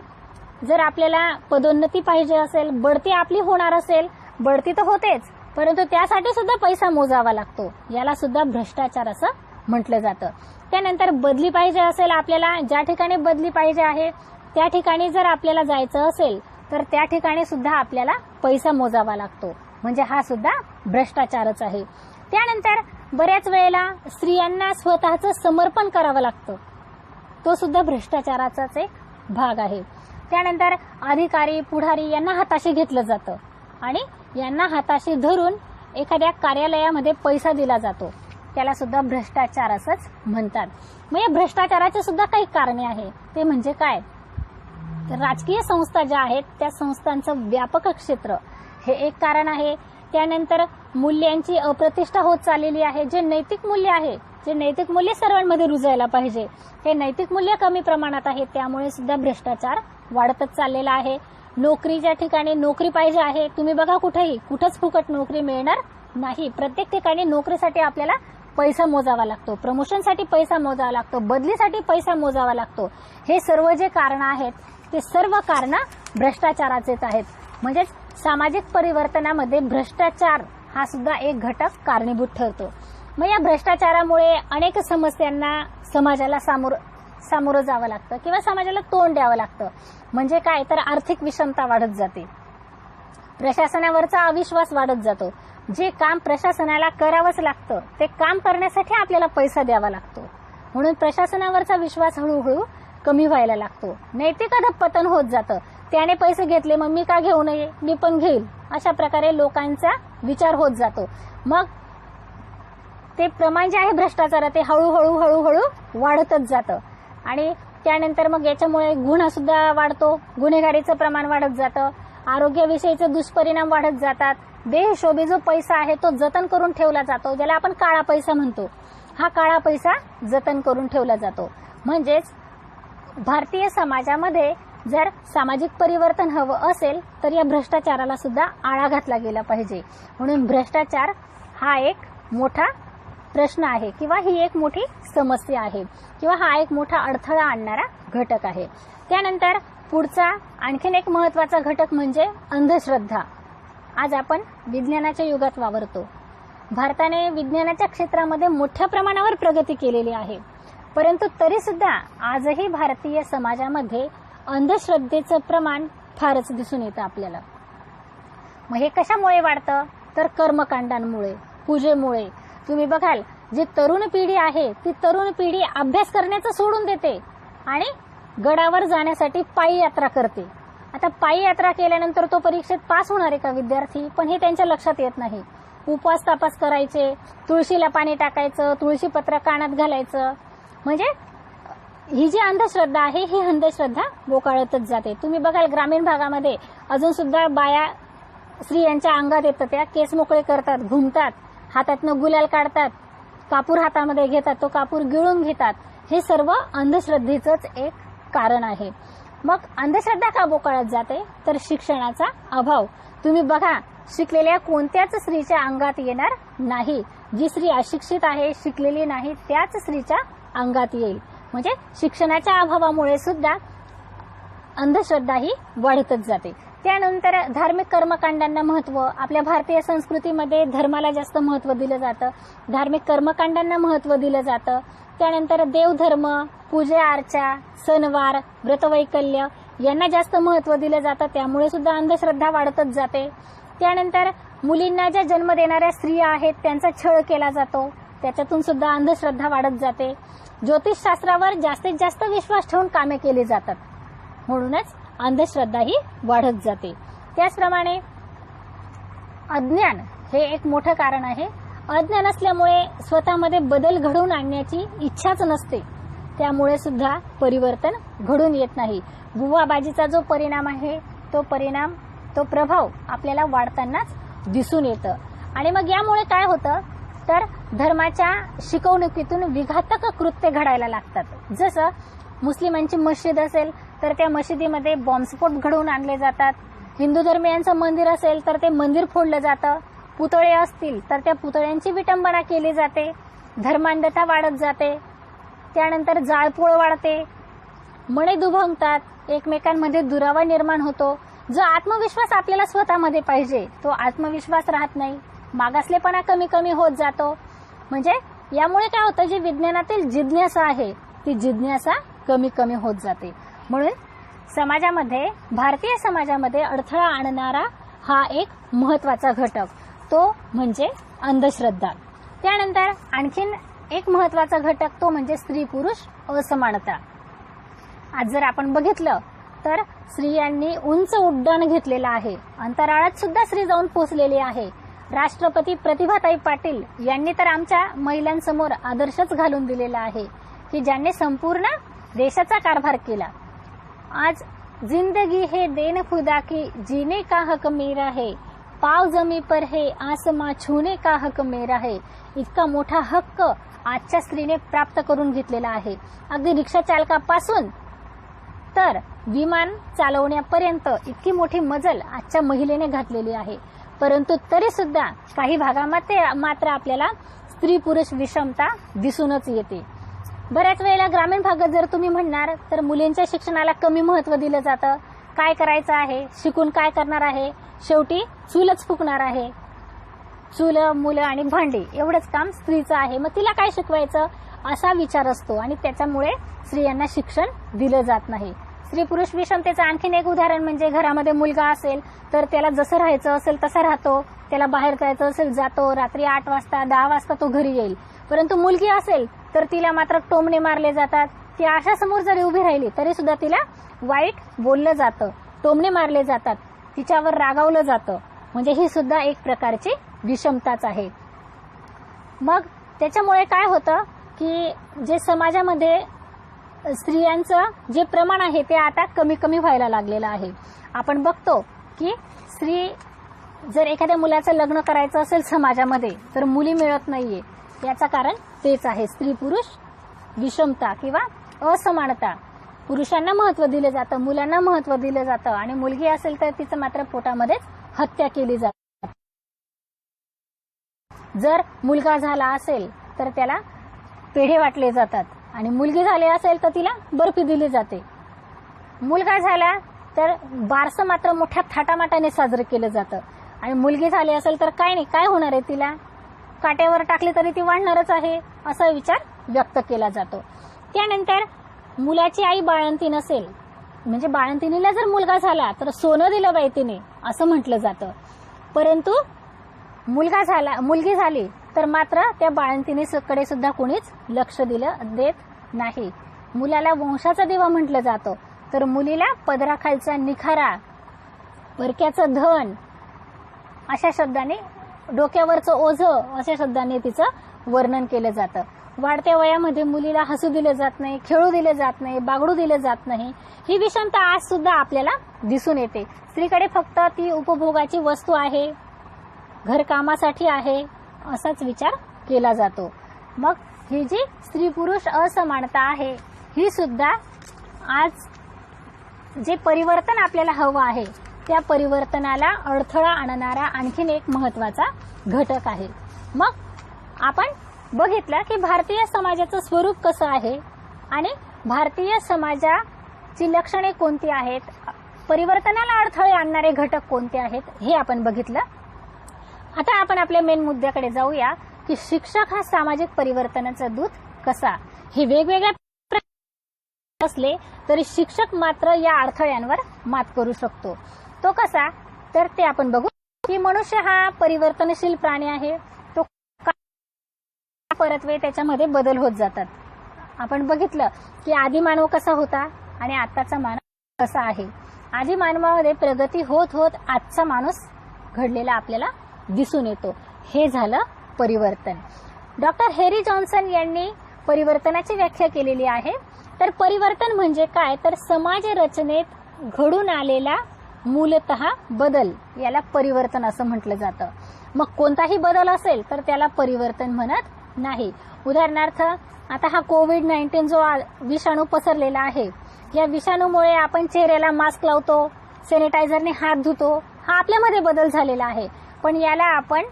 Speaker 1: जर आपल्याला पदोन्नती पाहिजे असेल, बढती आपली होणार असेल, बढती तर होतेच परंतु त्यासाठी सुद्धा पैसा मोजावा लागतो, याला सुद्धा भ्रष्टाचार असं म्हटलं जातं. त्यानंतर बदली पाहिजे असेल, आपल्याला ज्या ठिकाणी बदली पाहिजे आहे त्या ठिकाणी जर आपल्याला जायचं असेल तर त्या ठिकाणी सुद्धा आपल्याला पैसा मोजावा लागतो, म्हणजे हा सुद्धा भ्रष्टाचारच आहे. त्यानंतर बऱ्याच वेळेला स्त्रियांना स्वतःचं समर्पण करावं लागतं, तो सुद्धा भ्रष्टाचाराचाच एक भाग आहे. त्यानंतर अधिकारी पुढारी यांना हाताशी घेतलं जातं आणि यांना हाताशी धरून एखाद्या कार्यालयामध्ये पैसा दिला जातो, त्याला सुद्धा भ्रष्टाचार असंच म्हणतात. मग या भ्रष्टाचाराचे सुद्धा काही कारणे आहे, ते म्हणजे काय तर राजकीय संस्था ज्या आहेत त्या संस्थांचं व्यापक क्षेत्र हे एक कारण आहे. त्यानंतर मूल्यांची अप्रतिष्ठा होत चाललेली आहे. जे नैतिक मूल्य आहे, जे नैतिक मूल्य सर्वांमध्ये रुजायला पाहिजे, हे नैतिक मूल्य कमी प्रमाणात आहे, त्यामुळे सुद्धा भ्रष्टाचार वाढतच चाललेला आहे. नोकरीच्या ठिकाणी नोकरी पाहिजे आहे, तुम्ही बघा कुठंच फुकट नोकरी मिळणार नाही. प्रत्येक ठिकाणी नोकरीसाठी आपल्याला पैसा मोजावा लागतो, प्रमोशनसाठी पैसा मोजावा लागतो, बदलीसाठी पैसा मोजावा लागतो. हे सर्व जे कारण आहेत ते सर्व कारण भ्रष्टाचाराचेच आहेत. म्हणजेच सामाजिक परिवर्तनामध्ये भ्रष्टाचार हा सुद्धा एक घटक कारणीभूत ठरतो. मग या भ्रष्टाचारामुळे अनेक समस्यांना समाजाला सामोरं जावं लागतं किंवा समाजाला तोंड द्यावं लागतं. म्हणजे काय तर आर्थिक विषमता वाढत जाते, प्रशासनावरचा अविश्वास वाढत जातो. जे काम प्रशासनाला करावंच लागतं ते काम करण्यासाठी आपल्याला पैसा द्यावा लागतो, म्हणून प्रशासनावरचा विश्वास हळूहळू कमी व्हायला लागतो. नैतिक अधःपतन होत जातं. त्याने पैसे घेतले मग मी का घेऊ नये, मी पण घेईल, अशा प्रकारे लोकांचा विचार होत जातो. मग ते प्रमाण जे आहे भ्रष्टाचार ते हळूहळू वाढतच जातं आणि त्यानंतर मग याच्यामुळे गुन्हा सुद्धा वाढतो, गुन्हेगारीचं प्रमाण वाढत जातं, आरोग्याविषयीचे दुष्परिणाम वाढत जातात. बेहिशोबी जो पैसा आहे तो जतन करून ठेवला जातो, ज्याला आपण काळा पैसा म्हणतो, हा काळा पैसा जतन करून ठेवला जातो. म्हणजेच भारतीय समाजामध्ये जर सामाजिक परिवर्तन हवं असेल तर या भ्रष्टाचाराला सुद्धा आळा घातला गेला पाहिजे. म्हणून भ्रष्टाचार हा एक मोठा प्रश्न आहे किंवा ही एक मोठी समस्या आहे किंवा हा एक मोठा अडथळा आणणारा घटक आहे. त्यानंतर पुढचा आणखीन एक महत्त्वाचा घटक म्हणजे अंधश्रद्धा. आज आपण विज्ञानाच्या युगात वावरतो. भारताने विज्ञानाच्या क्षेत्रामध्ये मोठ्या प्रमाणावर प्रगती केलेली आहे, परंतु तरी सुद्धा आजही भारतीय समाजामध्ये अंधश्रद्धेचं प्रमाण फारच दिसून येतं आपल्याला. मग हे कशामुळे वाढतं तर कर्मकांडांमुळे, पूजेमुळे. तुम्ही बघाल जी तरुण पिढी आहे ती तरुण पिढी अभ्यास करण्याचं सोडून देते आणि गडावर जाण्यासाठी पायी यात्रा करते. आता पायी यात्रा केल्यानंतर तो परीक्षेत पास होणार आहे का विद्यार्थी, पण हे त्यांच्या लक्षात येत नाही. उपवास तापास करायचे, तुळशीला पाणी टाकायचं, तुळशी पत्र कानात घालायचं. म्हणजे ही जी अंधश्रद्धा आहे ही अंधश्रद्धा बोकाळतच जाते. तुम्ही बघाल ग्रामीण भागामध्ये अजून सुद्धा बाया स्त्रियांच्या अंगात येतात, त्या केस मोकळे करतात, घुमतात, हातातनं गुलाल काढतात, कापूर हातामध्ये घेतात, तो कापूर गिळून घेतात. हे सर्व अंधश्रद्धेचंच एक कारण आहे. मग अंधश्रद्धा का बोकाळत जाते तर शिक्षणाचा अभाव. तुम्ही बघा शिकलेल्या कोणत्याच स्त्रीच्या अंगात येणार नाही. जी स्त्री अशिक्षित आहे, शिकलेली नाही, त्याच स्त्रीच्या अंगात येईल. म्हणजे शिक्षणाच्या अभावामुळे सुद्धा अंधश्रद्धा ही वाढतच जाते. त्यानंतर धार्मिक कर्मकांडांना महत्व. आपल्या भारतीय संस्कृतीमध्ये धर्माला जास्त महत्व दिलं जातं, धार्मिक कर्मकांडांना महत्व दिलं जातं. त्यानंतर देवधर्म, पूजा अर्चा, सणवार, व्रतवैकल्य यांना जास्त महत्व दिलं जातं, त्यामुळे सुद्धा अंधश्रद्धा वाढतच जाते. त्यानंतर मुलींना ज्या जन्म देणाऱ्या स्त्रिया आहेत त्यांचा छळ केला जातो, त्याच्यातून सुद्धा अंधश्रद्धा वाढत जाते. ज्योतिषशास्त्रावर जास्तीत जास्त विश्वास ठेवून कामे केली जातात, म्हणूनच अंधश्रद्धा ही वाढत जाते. त्याचप्रमाणे अज्ञान हे एक मोठं कारण आहे. अज्ञान असल्यामुळे स्वतःमध्ये बदल घडवून आणण्याची इच्छाच नसते, त्यामुळे सुद्धा परिवर्तन घडून येत नाही. बुवाबाजीचा जो परिणाम आहे तो प्रभाव आपल्याला वाढतानाच दिसून येतं. आणि मग यामुळे काय होतं तर धर्माच्या शिकवणुकीतून विघातक कृत्य घडायला लागतात. जसं मुस्लिमांची मस्जिद असेल तर त्या मशिदीमध्ये बॉम्बस्फोट घडवून आणले जातात. हिंदू धर्मियांचं मंदिर असेल तर ते मंदिर फोडलं जातं. पुतळे असतील तर त्या पुतळ्यांची विटंबना केली जाते. धर्मांधता वाढत जाते. त्यानंतर जाळपोळ वाढते, मणे दुभंगतात, एकमेकांमध्ये दुरावा निर्माण होतो. जो आत्मविश्वास आपल्याला स्वतःमध्ये पाहिजे तो आत्मविश्वास राहत नाही, मागासलेपणा कमी कमी होत जातो. म्हणजे यामुळे काय होतं, जी विज्ञानातील जिज्ञासा आहे ती जिज्ञासा कमी कमी होत जाते. म्हणून समाजामध्ये, भारतीय समाजामध्ये अडथळा आणणारा हा एक महत्वाचा घटक तो म्हणजे अंधश्रद्धा. त्यानंतर आणखीन एक महत्वाचा घटक तो म्हणजे स्त्री पुरुष असमानता. आज जर आपण बघितलं तर स्त्रियांनी उंच उड्डाण घेतलेलं आहे, अंतराळात सुद्धा स्त्री जाऊन पोहोचलेली आहे. राष्ट्रपती प्रतिभाताई पाटील यांनी तर आमच्या महिलांसमोर आदर्शच घालून दिलेला आहे की ज्यांनी संपूर्ण देशाचा कारभार केला. आज जिंदगी है देन खुदा की, जीने का हक मेरा है, पाव जमी पर है, आसमां छूने का हक मेरा है. इतका मोठा हक्क आजच्या स्त्रीने प्राप्त करून घेतलेला आहे. अगदी रिक्षा चालकापासून तर विमान चालवण्यापर्यंत इतकी मोठी मजल आजच्या महिलेने घातलेली आहे. परंतु तरी सुद्धा काही भागामध्ये मात्र आपल्याला स्त्री पुरुष विषमता दिसूनच येते. बऱ्याच वेळेला ग्रामीण भागात जर तुम्ही म्हणणार तर मुलींच्या शिक्षणाला कमी महत्व दिलं जातं. काय करायचं आहे, शिकून काय करणार आहे, शेवटी चूलच फुकणार आहे. चूल, मुलं आणि भांडी एवढंच काम स्त्रीचं आहे, मग तिला काय शिकवायचं असा विचार असतो आणि त्याच्यामुळे स्त्रियांना शिक्षण दिलं जात नाही. स्त्री पुरुष विषमतेचं आणखीन एक उदाहरण म्हणजे घरामध्ये मुलगा असेल तर त्याला जसं राहायचं असेल तसं राहतो, त्याला बाहेर जायचं असेल जातो, रात्री 8 वाजता 10 वाजता तो घरी येईल. परंतु मुलगी असेल तर तिला मात्र टोमणे मारले जातात. ती आशासमोर जरी उभी राहिली तरी सुद्धा तिला वाईट बोललं जातं, टोमणे मारले जातात, तिच्यावर रागावलं जातं. म्हणजे ही सुद्धा एक प्रकारची विषमताच आहे. मग त्याच्यामुळे काय होतं की जे समाजामध्ये स्त्रियांचं जे प्रमाण आहे ते आता कमी कमी व्हायला लागलेलं आहे. आपण बघतो की स्त्री जर एखाद्या मुलाचं लग्न करायचं असेल समाजामध्ये तर मुली मिळत नाहीये. याचं कारण तेच आहे, स्त्री पुरुष विषमता किंवा असमानता. पुरुषांना महत्व दिलं जातं, मुलांना महत्व दिलं जातं आणि मुलगी असेल तर तिचं मात्र पोटामध्येच हत्या केली जाते. जर मुलगा झाला असेल तर त्याला पेढे वाटले जातात आणि मुलगी झाली असेल तर तिला बर्फी दिली जाते. मुलगा झाला तर बारसं मात्र मोठ्या थाटामाटाने साजरं केलं जातं आणि मुलगी झाली असेल तर काय नाही, काय होणार आहे, तिला काट्यावर टाकले तरी ती वाढणारच आहे असा विचार व्यक्त केला जातो. त्यानंतर मुलाची आई बाळंती नसेल म्हणजे बाळंतिणीला जर मुलगा झाला तर सोनं दिलं बाई तिने असं म्हटलं जातं. परंतु मुलगी झाली तर मात्र त्या बाळंतिणीकडे सुद्धा कोणीच लक्ष देत नाही. मुलाला वंशाचा दिवा म्हटलं जातं, तर मुलीला पदराखालचा निखारा, परक्याचं धन अशा शब्दाने, डोक्यावरचं ओझं अशा शब्दाने तिचं वर्णन केलं जातं. वाढत्या वयामध्ये मुलीला हसू दिलं जात नाही, खेळू दिलं जात नाही, बागडू दिलं जात नाही. ही विषमता आज सुद्धा आपल्याला दिसून येते. स्त्रीकडे फक्त ती उपभोगाची वस्तू आहे, घरकामासाठी आहे असाच विचार केला जातो. मग ही जी स्त्री पुरुष असमानता आहे ही सुद्धा आज जे परिवर्तन आपल्याला हवं आहे त्या परिवर्तनाला अडथळा आणणारा आणखीन एक महत्वाचा घटक आहे. मग आपण बघितलं की भारतीय समाजाचं स्वरूप कसं आहे आणि भारतीय समाजाची लक्षणे कोणती आहेत, परिवर्तनाला अडथळे आणणारे घटक कोणते आहेत हे आपण बघितलं. आता आपण आपल्या मेन मुद्द्याकडे जाऊया की शिक्षक हा सामाजिक परिवर्तनाचा दूत कसा. हे वेगवेगळ्या असले तरी शिक्षक मात्र या अडथळ्यांवर मात करू शकतो. तो कसा, तर ते आपण बघू. की मनुष्य हा परिवर्तनशील प्राणी आहे. तो परत्वे त्याच्यामध्ये बदल होत जातात. आपण बघितलं की आदी मानव कसा होता आणि आताचा मानव कसा आहे. आदी मानवामध्ये प्रगती होत होत आजचा माणूस घडलेला आपल्याला दिसून येतो. हे झालं परिवर्तन. डॉक्टर हेरी जॉन्सन यांनी परिवर्तनाची व्याख्या केलेली आहे. तर परिवर्तन म्हणजे काय, तर समाज रचनेत घडून आलेला मूलतः बदल याला परिवर्तन असं म्हटलं जातं. मग कोणताही बदल असेल तर त्याला परिवर्तन म्हणत नाही. उदाहरणार्थ आता हा कोविड-19 जो विषाणू पसरलेला आहे, या विषाणूमुळे आपण चेहऱ्याला मास्क लावतो, सॅनिटायझरने हात धुतो, हा आपल्यामध्ये बदल झालेला आहे. पण याला आपण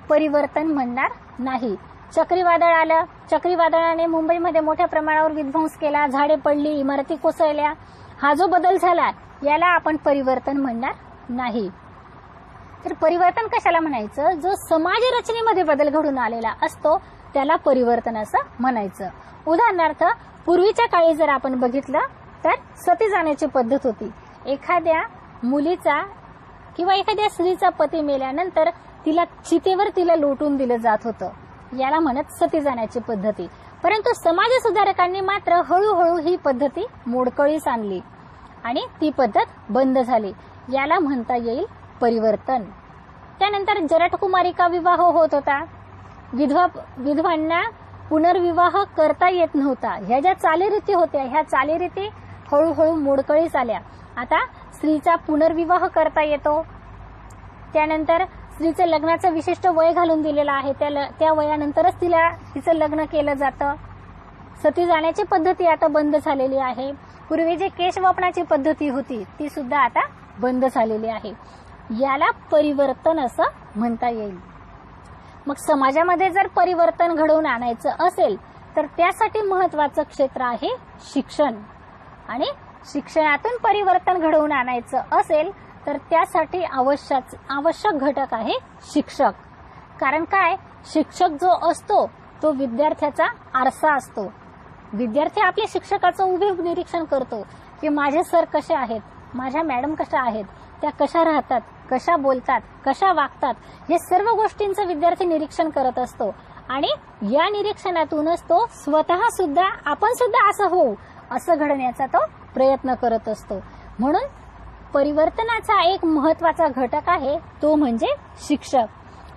Speaker 1: परिवर्तन म्हणणार नाही. चक्रीवादळ आलं, चक्रीवादळाने मुंबईमध्ये मोठ्या प्रमाणावर विध्वंस केला, झाडे पडली, इमारती कोसळल्या, हा जो बदल झाला याला आपण परिवर्तन म्हणणार नाही. तर परिवर्तन कशाला म्हणायचं, जो समाज रचनेमध्ये बदल घडून आलेला असतो त्याला परिवर्तन असं म्हणायचं. उदाहरणार्थ पूर्वीच्या काळी जर आपण बघितलं तर सती जाण्याची पद्धत होती. एखाद्या मुलीचा किंवा एखाद्या स्त्रीचा पती मेल्यानंतर चितेवर तिला लोटून दिलं जात होतं, याला म्हणत सती जाण्याची पद्धती. परंतु समाज सुधारकांनी मात्र हळूहळू ही पद्धती मोडकळीस आणली आणि ती पद्धत बंद झाली. याला म्हणता येईल परिवर्तन. त्यानंतर जरठकुमारिका विवाह होत होता, विधवांना पुनर्विवाह करता येत नव्हता. ह्या ज्या चालीरीती होत्या ह्या चालीरीती हळूहळू मोडकळीस आल्या. आता स्त्रीचा पुनर्विवाह करता येतो. त्यानंतर स्त्रीचं लग्नाचं विशिष्ट वय घालून दिलेलं आहे, त्या वयानंतरच तिचं लग्न केलं जातं. सती जाण्याची पद्धती आता बंद झालेली आहे. पूर्वी जी केशवपनाची पद्धती होती ती सुद्धा आता बंद झालेली आहे. याला परिवर्तन असं म्हणता येईल. मग समाजामध्ये जर परिवर्तन घडवून आणायचं असेल तर त्यासाठी महत्वाचं क्षेत्र आहे शिक्षण. आणि शिक्षणातून परिवर्तन घडवून आणायचं असेल तर त्यासाठी आवश्यक घटक आहे शिक्षक. कारण काय, शिक्षक जो असतो तो विद्यार्थ्याचा आरसा असतो. विद्यार्थी आपल्या शिक्षकाचं उभे निरीक्षण करतो की माझे सर कसे आहेत, माझ्या मॅडम कशा आहेत, त्या कशा राहतात, कशा बोलतात, कशा वागतात, हे सर्व गोष्टींचं विद्यार्थी निरीक्षण करत असतो. आणि या निरीक्षणातूनच तो स्वतः सुद्धा आपण सुद्धा असं होऊ असं घडण्याचा तो प्रयत्न करत असतो. म्हणून परिवर्तनाचा एक महत्वाचा घटक आहे तो म्हणजे शिक्षक.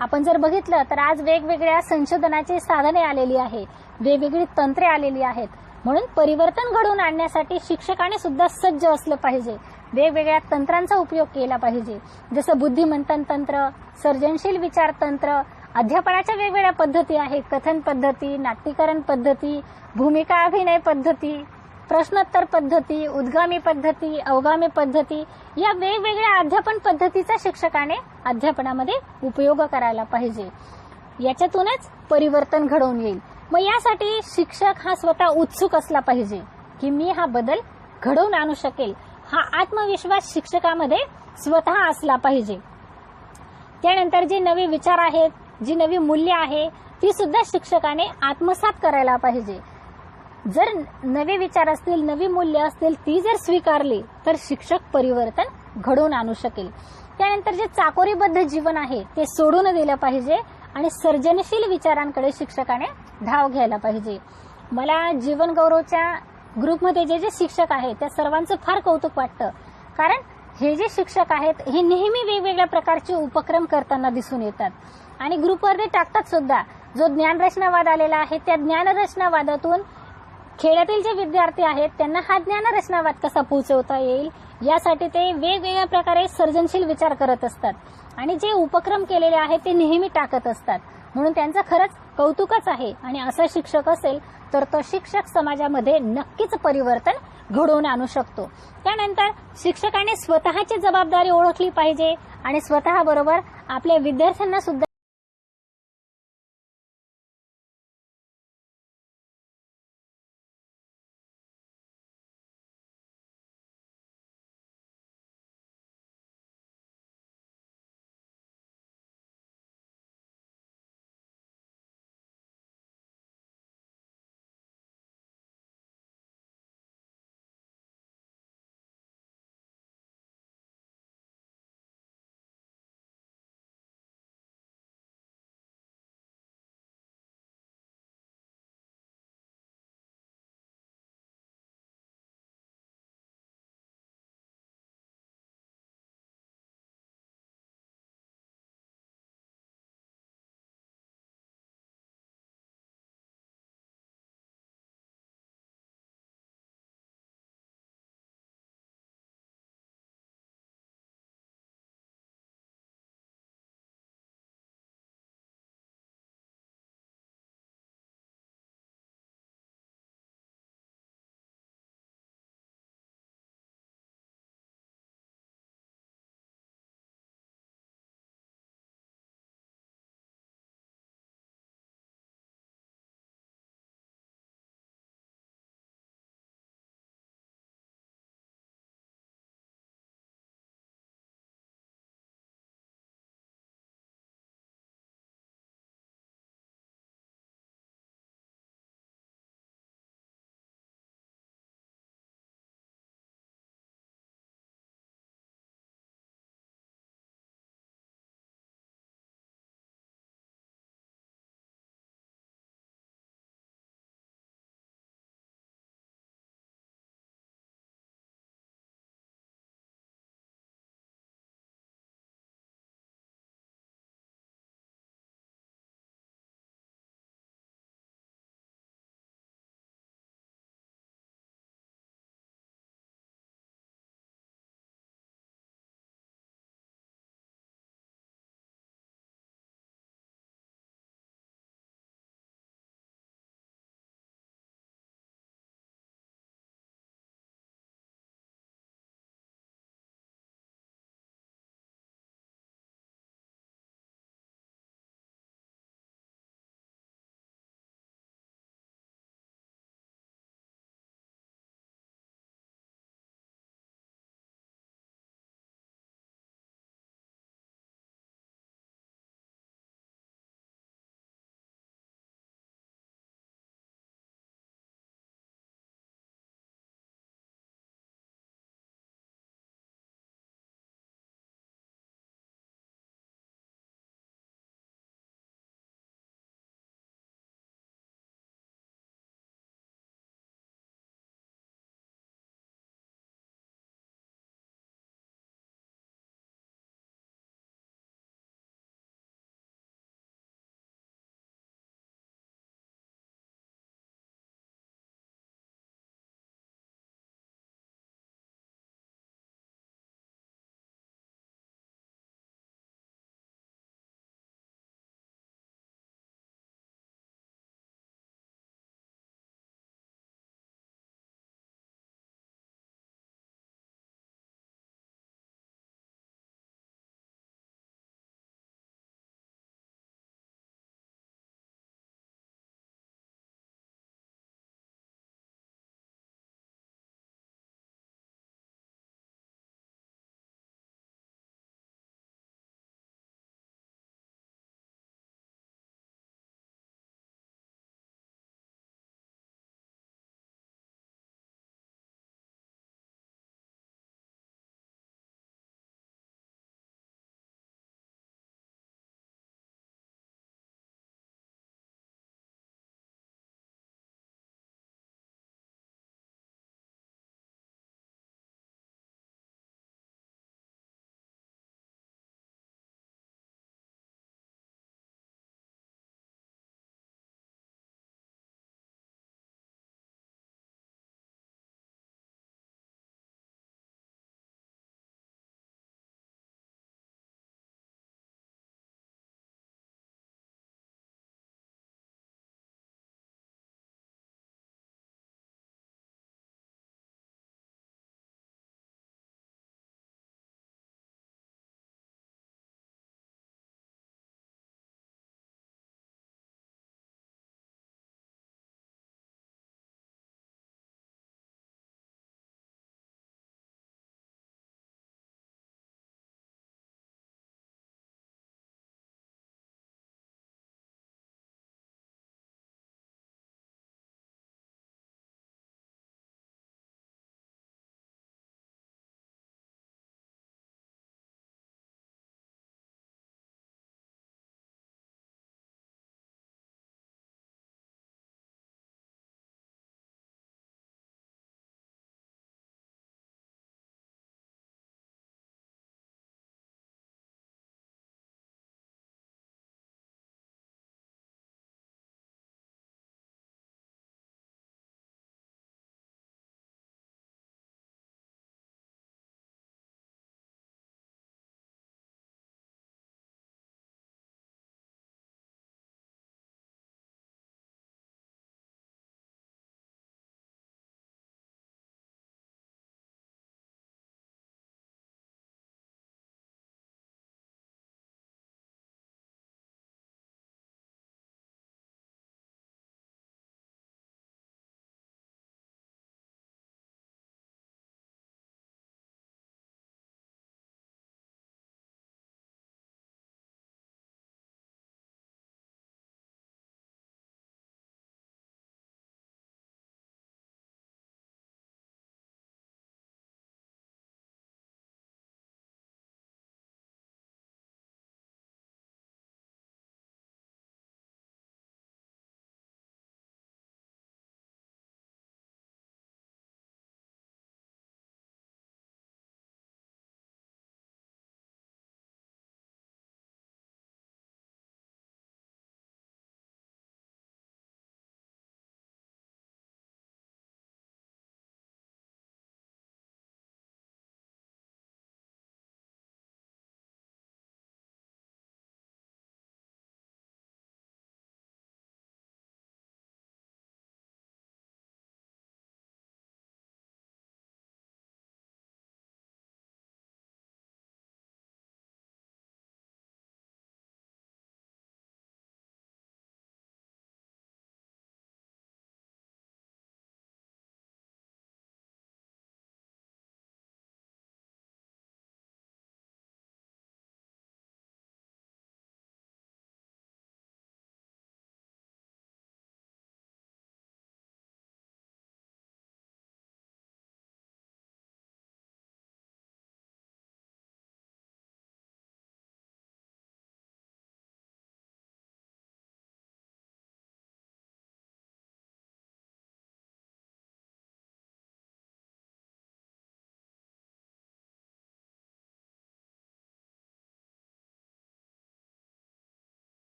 Speaker 1: आपण जर बघितलं तर आज वेगवेगळ्या संशोधनाची साधने आलेली आहे, वेगवेगळी तंत्रे आलेली आहेत. म्हणून परिवर्तन घडवून आणण्यासाठी शिक्षकाने सुद्धा सज्ज असलं पाहिजे. वेगवेगळ्या तंत्रांचा उपयोग केला पाहिजे, जसं बुद्धिमंथन तंत्र, सर्जनशील विचार तंत्र, अध्यापनाच्या वेगवेगळ्या पद्धती आहेत, कथन पद्धती, नाट्यीकरण पद्धती, भूमिका अभिनय पद्धती, प्रश्नोत्तर पद्धती, उद्गामी पद्धती, अवगामी पद्धती, या वेगवेगळ्या अध्यापन पद्धतीचा शिक्षकाने अध्यापनामध्ये उपयोग करायला पाहिजे. याच्यातूनच परिवर्तन घडवून येईल. मग यासाठी शिक्षक हा स्वतः उत्सुक असला पाहिजे की मी हा बदल घडवून आणू शकेल. हा आत्मविश्वास शिक्षकामध्ये स्वतः असला पाहिजे. त्यानंतर जे नवे विचार आहेत, जी नवी मूल्य आहे ती सुद्धा शिक्षकाने आत्मसात करायला पाहिजे. जर नवे विचार असतील, नवी मूल्य असतील, ती जर स्वीकारली तर शिक्षक परिवर्तन घडवून आणू शकेल. त्यानंतर जे चाकोरीबद्ध जीवन आहे ते सोडून दिलं पाहिजे आणि सर्जनशील विचारांकडे शिक्षकाने धाव घ्यायला पाहिजे. मला जीवन गौरवच्या ग्रुपमध्ये जे जे शिक्षक आहेत त्या सर्वांचं फार कौतुक वाटतं, कारण हे जे शिक्षक आहेत हे नेहमी वेगवेगळ्या प्रकारचे उपक्रम करताना दिसून येतात आणि ग्रुपवर ते टाकतात सुद्धा. जो ज्ञानरचनावाद आलेला आहे त्या ज्ञानरचनावादातून खेड्यातील जे विद्यार्थी आहेत त्यांना हा ज्ञानरचनावाद कसा पोहोचवता येईल यासाठी ते वेगवेगळ्या प्रकारे सर्जनशील विचार करत असतात आणि जे उपक्रम केलेले आहेत ते नेहमी टाकत असतात. म्हणून त्यांचं खरंच कौतुकच आहे आणि असा शिक्षक असेल तर तो शिक्षक समाजामध्ये नक्कीच परिवर्तन घडवून आणू शकतो. त्यानंतर शिक्षकाने स्वतःची जबाबदारी ओळखली पाहिजे आणि स्वतःबरोबर आपल्या विद्यार्थ्यांना सुद्धा